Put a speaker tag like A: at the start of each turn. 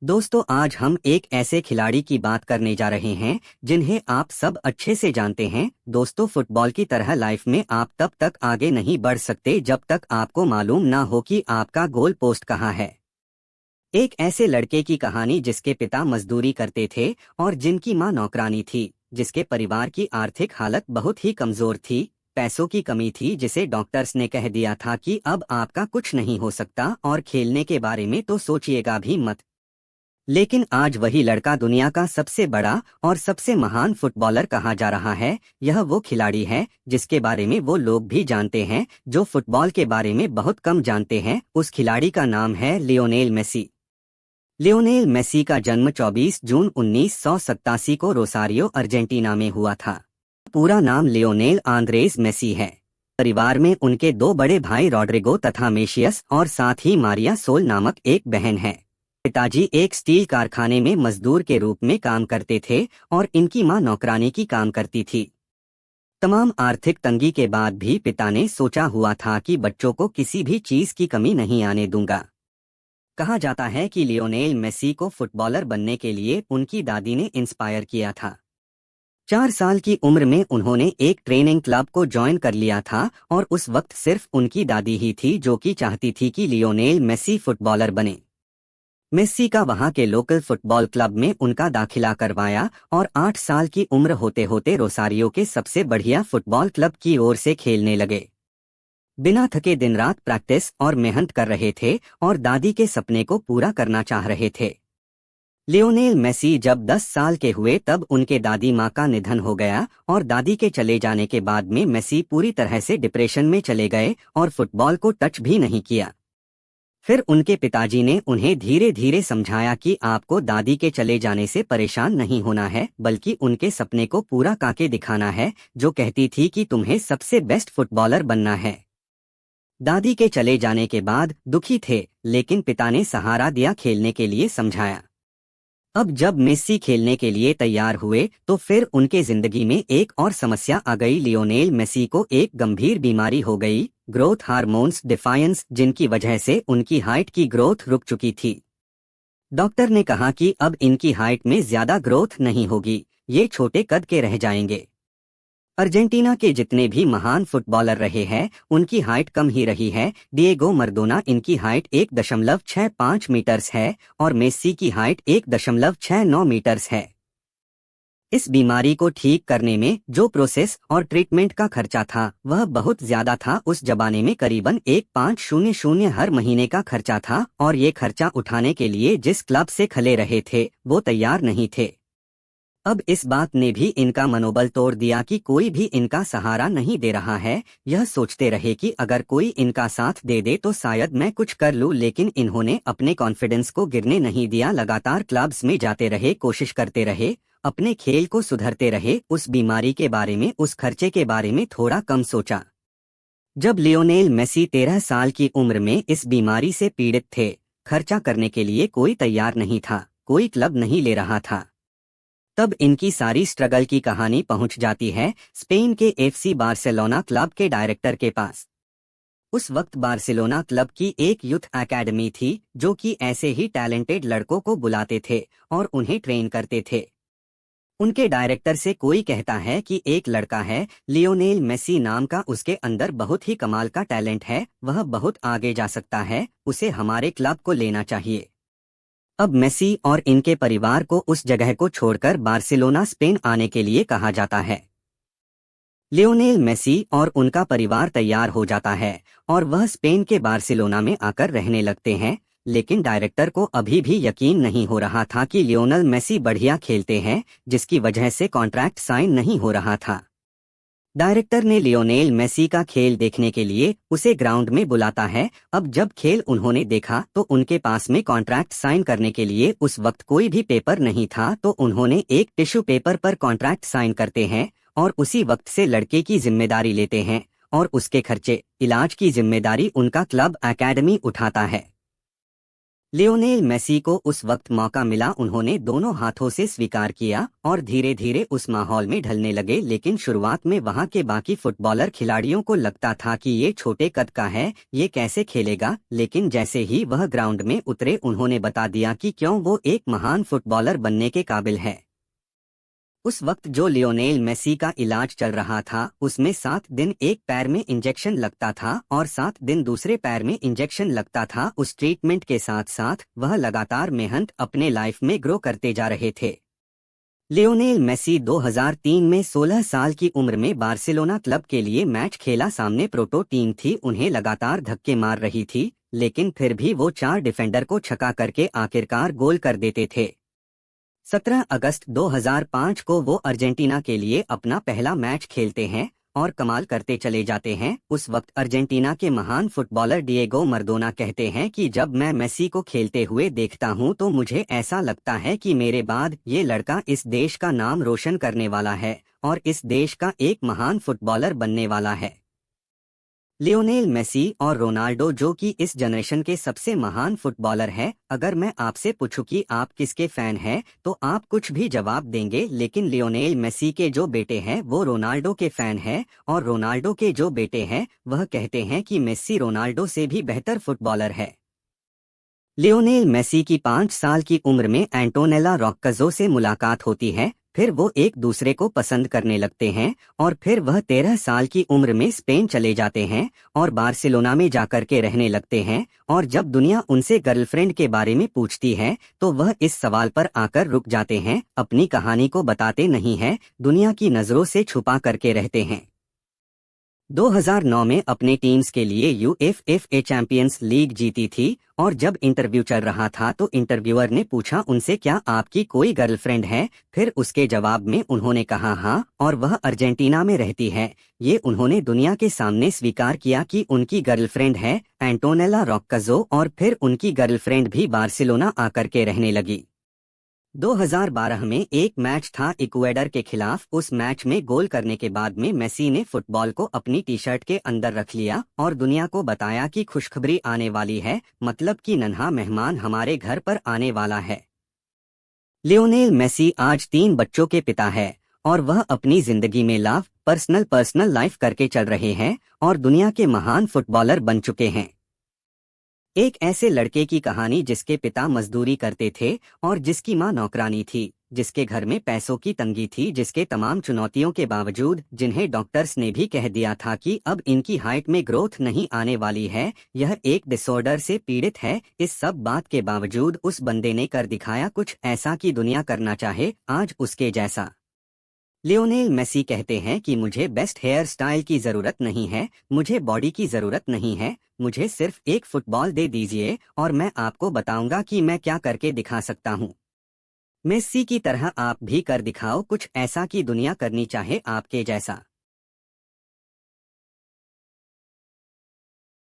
A: दोस्तों, आज हम एक ऐसे खिलाड़ी की बात करने जा रहे हैं जिन्हें आप सब अच्छे से जानते हैं। दोस्तों, फुटबॉल की तरह लाइफ में आप तब तक आगे नहीं बढ़ सकते जब तक आपको मालूम ना हो कि आपका गोल पोस्ट कहाँ है। एक ऐसे लड़के की कहानी जिसके पिता मजदूरी करते थे और जिनकी माँ नौकरानी थी, जिसके परिवार की आर्थिक हालत बहुत ही कमजोर थी। पैसों की कमी थी जिसे डॉक्टर्स ने कह दिया था कि अब आपका कुछ नहीं हो सकता और खेलने के बारे में तो सोचिएगा भी मत। लेकिन आज वही लड़का दुनिया का सबसे बड़ा और सबसे महान फुटबॉलर कहा जा रहा है। यह वो खिलाड़ी है जिसके बारे में वो लोग भी जानते हैं जो फुटबॉल के बारे में बहुत कम जानते हैं। उस खिलाड़ी का नाम है लियोनेल मेसी। लियोनेल मेसी का जन्म 24 जून 1987 को रोसारियो, अर्जेंटीना में हुआ था। पूरा नाम लियोनेल आंद्रेस मेसी है। परिवार में उनके दो बड़े भाई रॉड्रिगो तथा मेशियस और साथ ही मारिया सोल नामक एक बहन है। पिताजी एक स्टील कारखाने में मजदूर के रूप में काम करते थे और इनकी मां नौकरानी की काम करती थी। तमाम आर्थिक तंगी के बाद भी पिता ने सोचा हुआ था कि बच्चों को किसी भी चीज की कमी नहीं आने दूंगा। कहा जाता है कि लियोनेल मेसी को फुटबॉलर बनने के लिए उनकी दादी ने इंस्पायर किया था। 4 साल की उम्र में उन्होंने एक ट्रेनिंग क्लब को ज्वाइन कर लिया था और उस वक्त सिर्फ उनकी दादी ही थी जो कि चाहती थी कि लियोनेल मेसी फुटबॉलर बने। मेस्सी का वहां के लोकल फुटबॉल क्लब में उनका दाखिला करवाया और 8 साल की उम्र होते होते रोसारियो के सबसे बढ़िया फुटबॉल क्लब की ओर से खेलने लगे। बिना थके दिन रात प्रैक्टिस और मेहनत कर रहे थे और दादी के सपने को पूरा करना चाह रहे थे। लियोनेल मेसी जब 10 साल के हुए तब उनके दादी माँ का निधन हो गया और दादी के चले जाने के बाद में मेसी पूरी तरह से डिप्रेशन में चले गए और फुटबॉल को टच भी नहीं किया। फिर उनके पिताजी ने उन्हें धीरे धीरे समझाया कि आपको दादी के चले जाने से परेशान नहीं होना है, बल्कि उनके सपने को पूरा करके दिखाना है, जो कहती थी कि तुम्हें सबसे बेस्ट फुटबॉलर बनना है। दादी के चले जाने के बाद दुखी थे, लेकिन पिता ने सहारा दिया, खेलने के लिए समझाया। अब जब मेस्सी खेलने के लिए तैयार हुए तो फिर उनके जिंदगी में एक और समस्या आ गई। लियोनेल मेसी को एक गंभीर बीमारी हो गई, ग्रोथ हार्मोन्स डिफायंस, जिनकी वजह से उनकी हाइट की ग्रोथ रुक चुकी थी। डॉक्टर ने कहा कि अब इनकी हाइट में ज्यादा ग्रोथ नहीं होगी, ये छोटे कद के रह जाएंगे। अर्जेंटीना के जितने भी महान फुटबॉलर रहे हैं उनकी हाइट कम ही रही है। डिएगो मरडोना, इनकी हाइट 1.65 मीटर्स है और मेस्सी की हाइट 1.69 मीटर्स है। इस बीमारी को ठीक करने में जो प्रोसेस और ट्रीटमेंट का खर्चा था वह बहुत ज्यादा था। उस जमाने में करीबन 1500 हर महीने का खर्चा था और ये खर्चा उठाने के लिए जिस क्लब से खले रहे थे वो तैयार नहीं थे। अब इस बात ने भी इनका मनोबल तोड़ दिया कि कोई भी इनका सहारा नहीं दे रहा है। यह सोचते रहे कि अगर कोई इनका साथ दे दे तो शायद मैं कुछ कर लूं, लेकिन इन्होंने अपने कॉन्फिडेंस को गिरने नहीं दिया। लगातार क्लब्स में जाते रहे, कोशिश करते रहे, अपने खेल को सुधरते रहे। उस बीमारी के बारे में, उस खर्चे के बारे में थोड़ा कम सोचा। जब लियोनेल मेसी 13 साल की उम्र में इस बीमारी से पीड़ित थे, खर्चा करने के लिए कोई तैयार नहीं था, कोई क्लब नहीं ले रहा था। तब इनकी सारी स्ट्रगल की कहानी पहुंच जाती है स्पेन के एफसी बार्सिलोना क्लब के डायरेक्टर के पास। उस वक्त बार्सिलोना क्लब की एक यूथ एकेडमी थी जो कि ऐसे ही टैलेंटेड लड़कों को बुलाते थे और उन्हें ट्रेन करते थे। उनके डायरेक्टर से कोई कहता है कि एक लड़का है लियोनेल मेसी नाम का, उसके अंदर बहुत ही कमाल का टैलेंट है, वह बहुत आगे जा सकता है, उसे हमारे क्लब को लेना चाहिए। अब मेसी और इनके परिवार को उस जगह को छोड़कर बार्सिलोना, स्पेन आने के लिए कहा जाता है। लियोनेल मेसी और उनका परिवार तैयार हो जाता है और वह स्पेन के बार्सिलोना में आकर रहने लगते हैं। लेकिन डायरेक्टर को अभी भी यकीन नहीं हो रहा था कि लियोनेल मेसी बढ़िया खेलते हैं, जिसकी वजह से कॉन्ट्रैक्ट साइन नहीं हो रहा था। डायरेक्टर ने लियोनेल मेसी का खेल देखने के लिए उसे ग्राउंड में बुलाता है। अब जब खेल उन्होंने देखा तो उनके पास में कॉन्ट्रैक्ट साइन करने के लिए उस वक्त कोई भी पेपर नहीं था, तो उन्होंने एक टिश्यू पेपर पर कॉन्ट्रैक्ट साइन करते हैं और उसी वक्त से लड़के की जिम्मेदारी लेते हैं और उसके खर्चे, इलाज की जिम्मेदारी उनका क्लब एकेडमी उठाता है। लियोनेल मेसी को उस वक्त मौका मिला, उन्होंने दोनों हाथों से स्वीकार किया और धीरे धीरे उस माहौल में ढलने लगे। लेकिन शुरुआत में वहां के बाकी फुटबॉलर खिलाड़ियों को लगता था कि ये छोटे कद का है, ये कैसे खेलेगा। लेकिन जैसे ही वह ग्राउंड में उतरे, उन्होंने बता दिया कि क्यों वो एक महान फुटबॉलर बनने के काबिल है। उस वक्त जो लियोनेल मेसी का इलाज चल रहा था, उसमें 7 दिन एक पैर में इंजेक्शन लगता था और 7 दिन दूसरे पैर में इंजेक्शन लगता था। उस ट्रीटमेंट के साथ साथ वह लगातार मेहनत अपने लाइफ में ग्रो करते जा रहे थे। लियोनेल मेसी 2003 में 16 साल की उम्र में बार्सिलोना क्लब के लिए मैच खेला। सामने प्रोटो टीम थी, उन्हें लगातार धक्के मार रही थी, लेकिन फिर भी वो 4 डिफेंडर को छक्का करके आखिरकार गोल कर देते थे। 17 अगस्त 2005 को वो अर्जेंटीना के लिए अपना पहला मैच खेलते हैं और कमाल करते चले जाते हैं। उस वक्त अर्जेंटीना के महान फुटबॉलर डिएगो मरडोना कहते हैं कि जब मैं मेसी को खेलते हुए देखता हूं तो मुझे ऐसा लगता है कि मेरे बाद ये लड़का इस देश का नाम रोशन करने वाला है और इस देश का एक महान फुटबॉलर बनने वाला है। लियोनेल मेसी और रोनाल्डो, जो कि इस जनरेशन के सबसे महान फुटबॉलर है। अगर मैं आपसे पूछूं कि आप किसके फैन हैं तो आप कुछ भी जवाब देंगे, लेकिन लियोनेल मेसी के जो बेटे हैं वो रोनाल्डो के फैन हैं और रोनाल्डो के जो बेटे हैं वह कहते हैं कि मेसी रोनाल्डो से भी बेहतर फुटबॉलर है। लियोनेल मेसी की 5 साल की उम्र में एंटोनेला रॉक्कजो से मुलाकात होती है, फिर वो एक दूसरे को पसंद करने लगते हैं और फिर वह 13 साल की उम्र में स्पेन चले जाते हैं और बार्सिलोना में जाकर के रहने लगते हैं। और जब दुनिया उनसे गर्लफ्रेंड के बारे में पूछती है तो वह इस सवाल पर आकर रुक जाते हैं, अपनी कहानी को बताते नहीं हैं, दुनिया की नज़रों से छुपा करके रहते हैं। 2009 में अपने टीम्स के लिए यूएफए चैंपियंस लीग जीती थी और जब इंटरव्यू चल रहा था तो इंटरव्यूअर ने पूछा उनसे, क्या आपकी कोई गर्लफ्रेंड है? फिर उसके जवाब में उन्होंने कहा हाँ, और वह अर्जेंटीना में रहती है। ये उन्होंने दुनिया के सामने स्वीकार किया कि उनकी गर्लफ्रेंड है एंटोनेला रॉक्कजो, और फिर उनकी गर्लफ्रेंड भी बार्सिलोना आकर के रहने लगी। 2012 में एक मैच था इक्वेडर के खिलाफ। उस मैच में गोल करने के बाद में मेसी ने फुटबॉल को अपनी टी शर्ट के अंदर रख लिया और दुनिया को बताया कि खुशखबरी आने वाली है, मतलब कि नन्हा मेहमान हमारे घर पर आने वाला है। लियोनेल मेसी आज 3 बच्चों के पिता है और वह अपनी जिंदगी में पर्सनल लाइफ करके चल रहे हैं और दुनिया के महान फुटबॉलर बन चुके हैं। एक ऐसे लड़के की कहानी जिसके पिता मजदूरी करते थे और जिसकी मां नौकरानी थी, जिसके घर में पैसों की तंगी थी, जिसके तमाम चुनौतियों के बावजूद, जिन्हें डॉक्टर्स ने भी कह दिया था कि अब इनकी हाइट में ग्रोथ नहीं आने वाली है, यह एक डिसऑर्डर से पीड़ित है। इस सब बात के बावजूद उस बंदे ने कर दिखाया कुछ ऐसा कि दुनिया करना चाहे आज उसके जैसा। लियोनेल मेसी कहते हैं कि मुझे बेस्ट हेयर स्टाइल की ज़रूरत नहीं है, मुझे बॉडी की ज़रूरत नहीं है, मुझे सिर्फ एक फुटबॉल दे दीजिए और मैं आपको बताऊंगा कि मैं क्या करके दिखा सकता हूं। मेसी की तरह आप भी कर दिखाओ कुछ ऐसा कि दुनिया करनी चाहे आपके जैसा।